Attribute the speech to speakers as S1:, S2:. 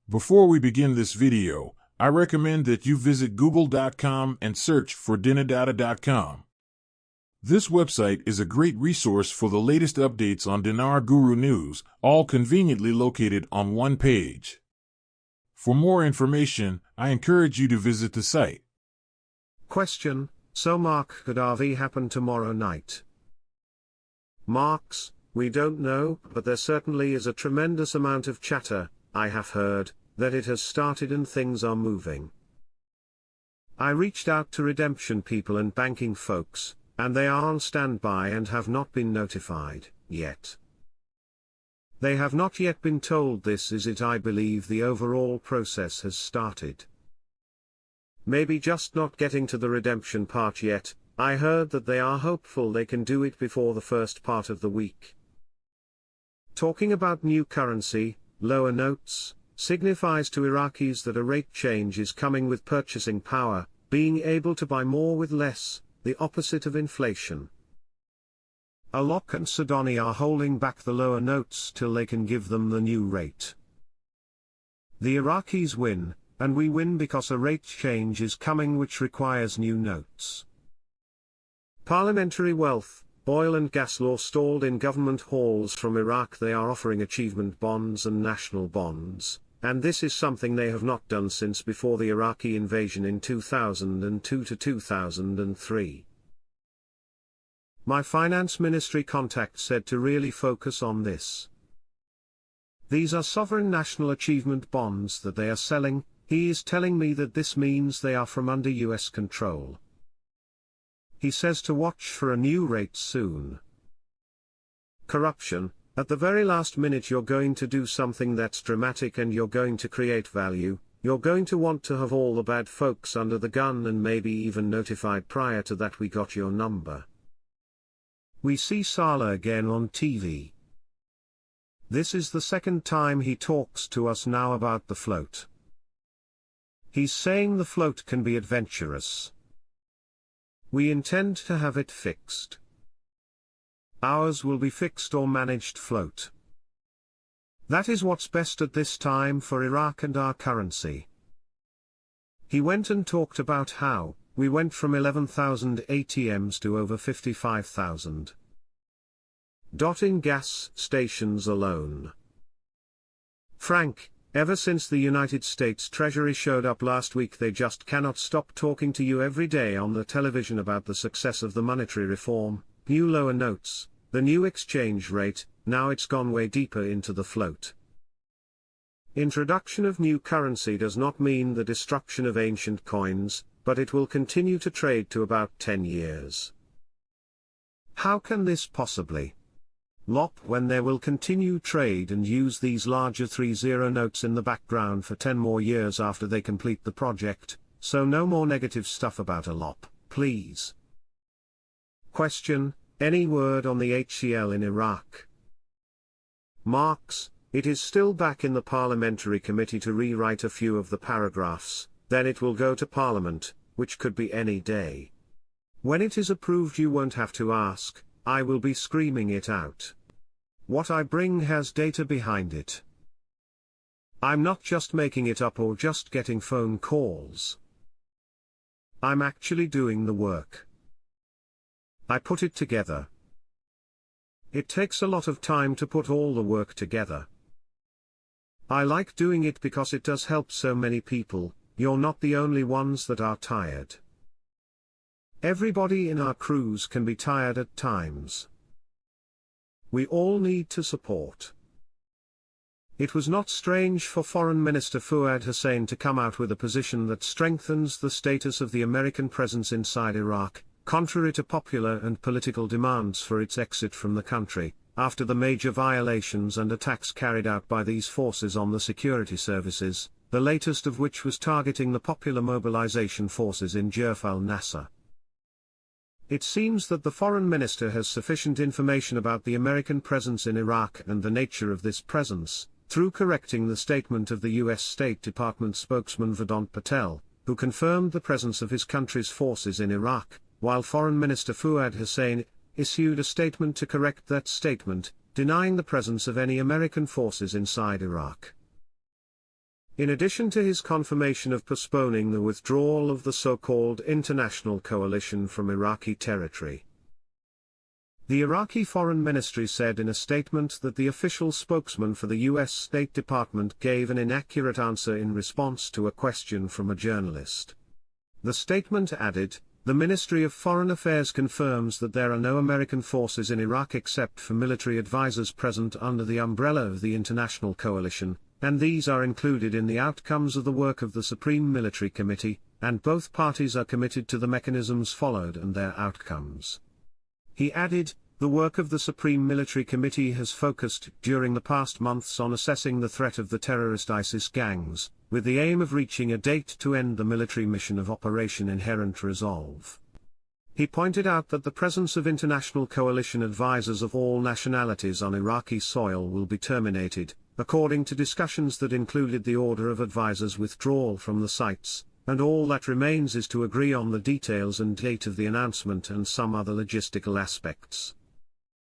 S1: Before we begin this video, I recommend that you visit google.com and search for dinardata.com. This website is a great resource for the latest updates on Dinar Guru news, all conveniently located on one page. For more information, I encourage you to visit the site.
S2: Question: So Mark, could RV happen tomorrow night? Marks, we don't know, but there certainly is a tremendous amount of chatter, I have heard, that it has started and things are moving. I reached out to redemption people and banking folks, and they are on standby and have not been notified yet. They have not yet been told this is it. I believe the overall process has started. Maybe just not getting to the redemption part yet. I heard that they are hopeful they can do it before the first part of the week. Talking about new currency, lower notes, signifies to Iraqis that a rate change is coming with purchasing power, being able to buy more with less, the opposite of inflation. Alok and Sudani are holding back the lower notes till they can give them the new rate. The Iraqis win, and we win because a rate change is coming which requires new notes. Parliamentary wealth, oil and gas law stalled in government halls from Iraq. They are offering achievement bonds and national bonds, and this is something they have not done since before the Iraqi invasion in 2002 to 2003. My finance ministry contact said to really focus on this. These are sovereign national achievement bonds that they are selling. He is telling me that this means they are from under US control. He says to watch for a new rate soon. Corruption: at the very last minute you're going to do something that's dramatic and you're going to create value. You're going to want to have all the bad folks under the gun and maybe even notified prior to that. We got your number. We see Saleh again on TV. This is the second time he talks to us now about the float. He's saying the float can be adventurous. We intend to have it fixed. Ours will be fixed or managed float. That is what's best at this time for Iraq and our currency. He went and talked about how we went from 11,000 ATMs to over 55,000. In gas stations alone. Frank, ever since the United States Treasury showed up last week, they just cannot stop talking to you every day on the television about the success of the monetary reform, new lower notes, the new exchange rate. Now it's gone way deeper into the float. Introduction of new currency does not mean the destruction of ancient coins, but it will continue to trade to about 10 years. How can this possibly lop when they will continue trade and use these larger 3-0 notes in the background for 10 more years after they complete the project? So no more negative stuff about a lop, please. Question: any word on the HCL in Iraq? Marks: it is still back in the parliamentary committee to rewrite a few of the paragraphs, then it will go to Parliament, which could be any day. When it is approved you won't have to ask, I will be screaming it out. What I bring has data behind it. I'm not just making it up or just getting phone calls. I'm actually doing the work. I put it together. It takes a lot of time to put all the work together. I like doing it because it does help so many people. You're not the only ones that are tired. Everybody in our crews can be tired at times. We all need to support. It was not strange for Foreign Minister Fuad Hussein to come out with a position that strengthens the status of the American presence inside Iraq, contrary to popular and political demands for its exit from the country, after the major violations and attacks carried out by these forces on the security services, the latest of which was targeting the Popular Mobilization Forces in Jerf al-Nasser. It seems that the foreign minister has sufficient information about the American presence in Iraq and the nature of this presence, through correcting the statement of the U.S. State Department spokesman Vedant Patel, who confirmed the presence of his country's forces in Iraq, while Foreign Minister Fuad Hussein issued a statement to correct that statement, denying the presence of any American forces inside Iraq. in addition to his confirmation of postponing the withdrawal of the so-called international coalition from Iraqi territory. The Iraqi Foreign Ministry said in a statement that the official spokesman for the U.S. State Department gave an inaccurate answer in response to a question from a journalist. The statement added, "The Ministry of Foreign Affairs confirms that there are no American forces in Iraq except for military advisors present under the umbrella of the international coalition, and these are included in the outcomes of the work of the Supreme Military Committee, and both parties are committed to the mechanisms followed and their outcomes." He added, "The work of the Supreme Military Committee has focused during the past months on assessing the threat of the terrorist ISIS gangs, with the aim of reaching a date to end the military mission of Operation Inherent Resolve." He pointed out that the presence of international coalition advisors of all nationalities on Iraqi soil will be terminated, according to discussions that included the order of advisors' withdrawal from the sites, and all that remains is to agree on the details and date of the announcement and some other logistical aspects.